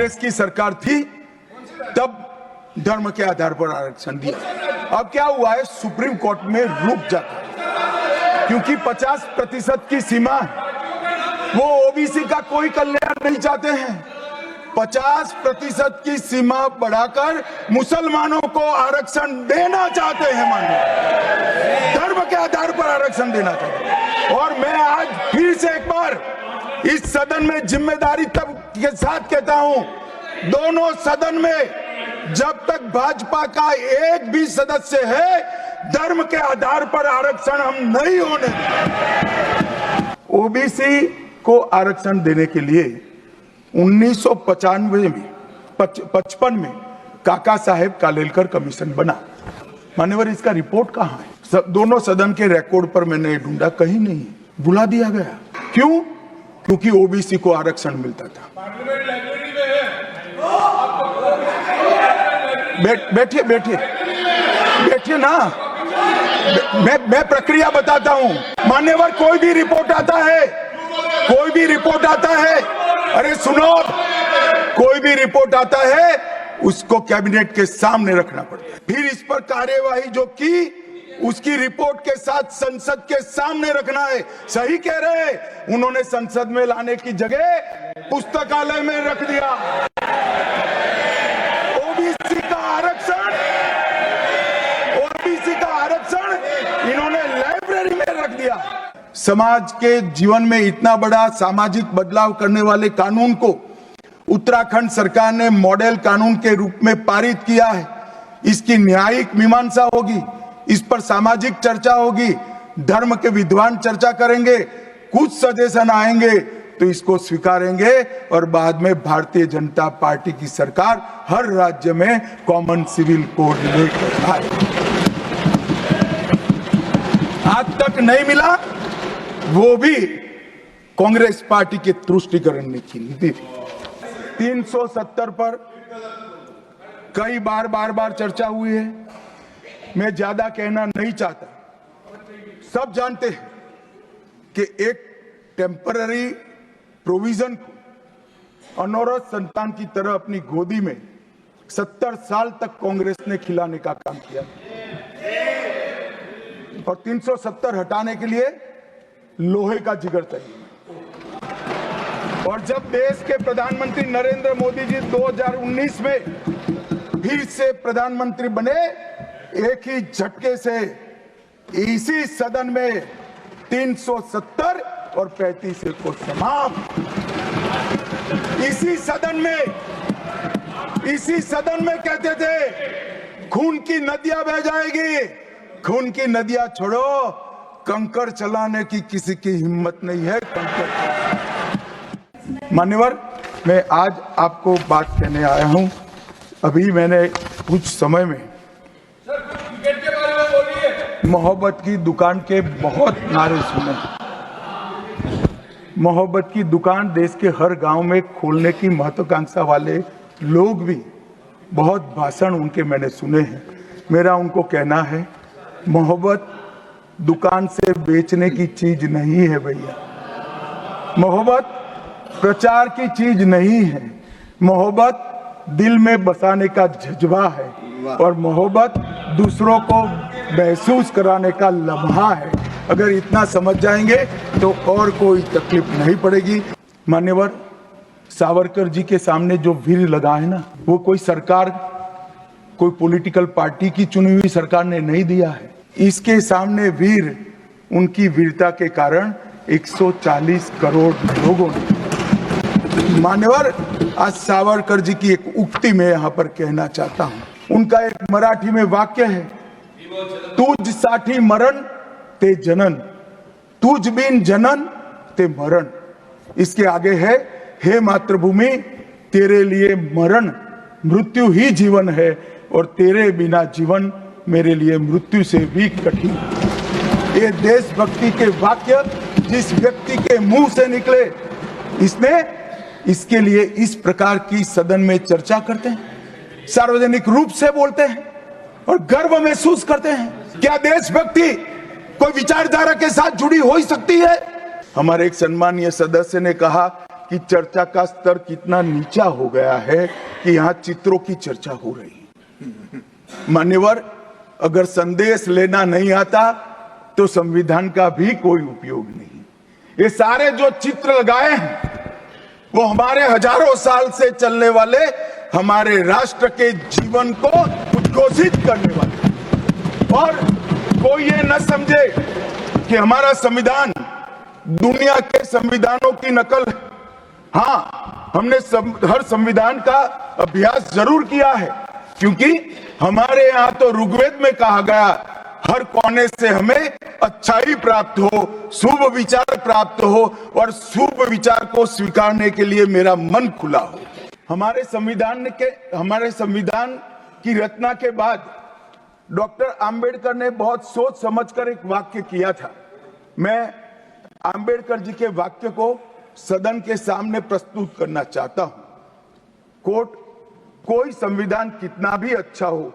कांग्रेस की सरकार थी तब धर्म के आधार पर आरक्षण दिया। अब क्या हुआ है, सुप्रीम कोर्ट में रुक जाता है क्योंकि 50% की सीमा है। वो ओबीसी का कोई कल्याण नहीं चाहते हैं। 50% की सीमा बढ़ाकर मुसलमानों को आरक्षण देना चाहते हैं, माननीय, धर्म के आधार पर आरक्षण देना चाहते हैं। और मैं आज फिर से एक बार इस सदन में जिम्मेदारी तब के साथ कहता हूं, दोनों सदन में जब तक भाजपा का एक भी सदस्य है, धर्म के आधार पर आरक्षण हम नहीं होने देंगे। ओबीसी को आरक्षण देने के लिए 1995 में 55 में काका साहेब कालेलकर कमीशन बना। मान्यवर, इसका रिपोर्ट कहां है? दोनों सदन के रिकॉर्ड पर मैंने ढूंढा, कहीं नहीं, बुला दिया गया। क्यों? क्योंकि ओबीसी को आरक्षण मिलता था। बैठिए बैठिए बैठिए ना, मैं प्रक्रिया बताता हूं। मान्यवर, कोई भी रिपोर्ट आता है, कोई भी रिपोर्ट आता है, अरे सुनो, कोई भी रिपोर्ट आता है उसको कैबिनेट के सामने रखना पड़ता है। फिर इस पर कार्यवाही जो की उसकी रिपोर्ट के साथ संसद के सामने रखना है। सही कह रहे हैं, उन्होंने संसद में लाने की जगह पुस्तकालय में रख दिया। ओबीसी का आरक्षण इन्होंने लाइब्रेरी में रख दिया। समाज के जीवन में इतना बड़ा सामाजिक बदलाव करने वाले कानून को उत्तराखंड सरकार ने मॉडल कानून के रूप में पारित किया है। इसकी न्यायिक मीमांसा होगी, इस पर सामाजिक चर्चा होगी, धर्म के विद्वान चर्चा करेंगे, कुछ सजेशन आएंगे तो इसको स्वीकारेंगे और बाद में भारतीय जनता पार्टी की सरकार हर राज्य में कॉमन सिविल कोड लेकर आए। आज तक नहीं मिला, वो भी कांग्रेस पार्टी के तुष्टीकरण की नीति थी। 370 पर कई बार चर्चा हुई है, मैं ज्यादा कहना नहीं चाहता। सब जानते हैं कि एक टेम्पररी प्रोविजन को अनौरत संतान की तरह अपनी गोदी में 70 साल तक कांग्रेस ने खिलाने का काम किया और 370 हटाने के लिए लोहे का जिगर चाहिए। और जब देश के प्रधानमंत्री नरेंद्र मोदी जी 2019 में फिर से प्रधानमंत्री बने, एक ही झटके से इसी सदन में 370 और 35 को समाप्त। इसी सदन में कहते थे खून की नदियां बह जाएगी, खून की नदियां छोड़ो, कंकड़ चलाने की किसी की हिम्मत नहीं है। मान्यवर, मैं आज आपको बात कहने आया हूं। अभी मैंने कुछ समय में मोहब्बत की दुकान के बहुत नारे सुने। मोहब्बत की दुकान देश के हर गांव में खोलने की महत्वाकांक्षा वाले लोग भी बहुत भाषण उनके मैंने सुने हैं। मेरा उनको कहना है, मोहब्बत दुकान से बेचने की चीज नहीं है भैया। मोहब्बत प्रचार की चीज नहीं है। मोहब्बत दिल में बसाने का जज्बा है और मोहब्बत दूसरों को महसूस कराने का लम्हा है। अगर इतना समझ जाएंगे तो और कोई तकलीफ नहीं पड़ेगी। मान्यवर, सावरकर जी के सामने जो वीर लगा है ना, वो कोई सरकार, कोई पॉलिटिकल पार्टी की चुनी हुई सरकार ने नहीं दिया है। इसके सामने वीर, उनकी वीरता के कारण 140 करोड़ लोगों ने। मान्यवर, आज सावरकर जी की एक उक्ति में यहाँ पर कहना चाहता हूँ। उनका एक मराठी में वाक्य है, तुझ साठी मरण ते जनन, तुझ बिन जनन ते मरण। इसके आगे है, हे मातृभूमि, तेरे लिए मरण मृत्यु ही जीवन है और तेरे बिना जीवन मेरे लिए मृत्यु से भी कठिन। ये देशभक्ति के वाक्य जिस व्यक्ति के मुंह से निकले, इसके लिए इस प्रकार की सदन में चर्चा करते हैं, सार्वजनिक रूप से बोलते हैं और गर्व महसूस करते हैं। क्या देशभक्ति कोई विचारधारा के साथ जुड़ी हो सकती है? हमारे एक सम्मानीय सदस्य ने कहा कि चर्चा का स्तर कितना नीचा हो गया है कि यहाँ चित्रों की चर्चा हो रही है। मान्यवर, अगर संदेश लेना नहीं आता तो संविधान का भी कोई उपयोग नहीं। ये सारे जो चित्र लगाए हैं वो हमारे हजारों साल से चलने वाले हमारे राष्ट्र के जीवन को उद्घोषित करने वाले, और कोई ये न समझे कि हमारा संविधान दुनिया के संविधानों की नकल है। हाँ, हमने हर संविधान का अभ्यास जरूर किया है, क्योंकि हमारे यहाँ तो ऋग्वेद में कहा गया हर कोने से हमें अच्छाई प्राप्त हो, शुभ विचार प्राप्त हो, और शुभ विचार को स्वीकारने के लिए मेरा मन खुला हो। हमारे संविधान की रचना के बाद डॉक्टर आंबेडकर ने बहुत सोच समझकर एक वाक्य किया था। मैं आंबेडकर जी के वाक्य को सदन के सामने प्रस्तुत करना चाहता हूं। कोट, कोई संविधान कितना भी अच्छा हो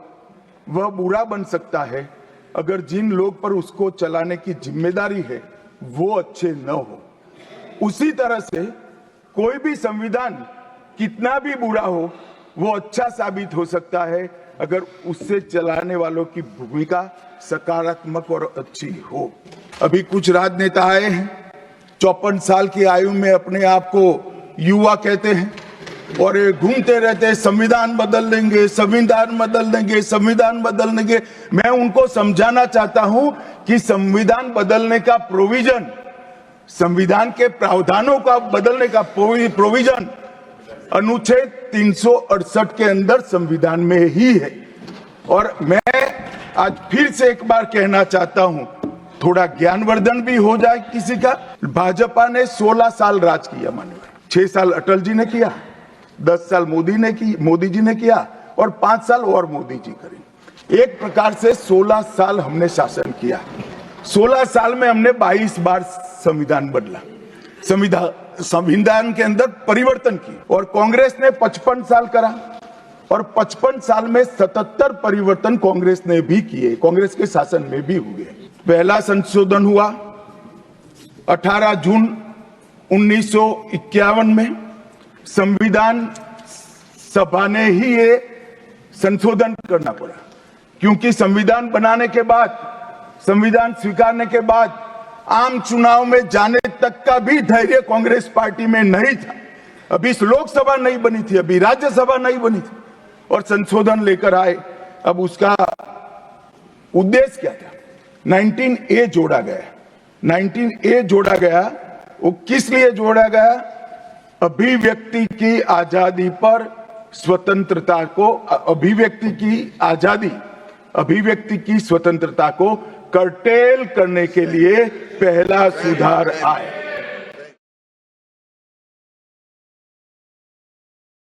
वह बुरा बन सकता है अगर जिन लोग पर उसको चलाने की जिम्मेदारी है वो अच्छे न हो। उसी तरह से कोई भी संविधान कितना भी बुरा हो वो अच्छा साबित हो सकता है अगर उससे चलाने वालों की भूमिका सकारात्मक और अच्छी हो। अभी कुछ राजनेता आए हैं, 54 साल की आयु में अपने आप को युवा कहते हैं और घूमते रहते हैं, संविधान बदल देंगे, संविधान बदल देंगे, संविधान बदल देंगे। मैं उनको समझाना चाहता हूं कि संविधान बदलने का प्रोविजन, संविधान के प्रावधानों का बदलने का प्रोविजन अनुच्छेद 368 के अंदर संविधान में ही है। और मैं आज फिर से एक बार कहना चाहता हूं, थोड़ा ज्ञानवर्धन भी हो जाए किसी का। भाजपा ने 16 साल राज किया, माननीय 6 साल अटल जी ने किया, 10 साल मोदी जी ने किया, और 5 साल और मोदी जी करेंगे। एक प्रकार से 16 साल हमने शासन किया। 16 साल में हमने 22 बार संविधान बदला, संविधान के अंदर परिवर्तन की, और कांग्रेस ने 55 साल करा, और 55 साल में 77 परिवर्तन कांग्रेस ने भी किए, कांग्रेस के शासन में भी हुए। पहला संशोधन हुआ 18 जून 1951 में। संविधान सभा ने ही ये संशोधन करना पड़ा, क्योंकि संविधान बनाने के बाद, संविधान स्वीकारने के बाद आम चुनाव में जाने तक का भी धैर्य कांग्रेस पार्टी में नहीं था। अभी लोकसभा नहीं बनी थी, अभी राज्यसभा नहीं बनी थी, और संशोधन लेकर आए। अब उसका उद्देश्य क्या था? 19A जोड़ा गया। 19A जोड़ा गया, वो किस लिए जोड़ा गया? अभिव्यक्ति की आजादी पर स्वतंत्रता को, अभिव्यक्ति की आजादी, अभिव्यक्ति की स्वतंत्रता को कर्टेल करने के लिए पहला सुधार आया।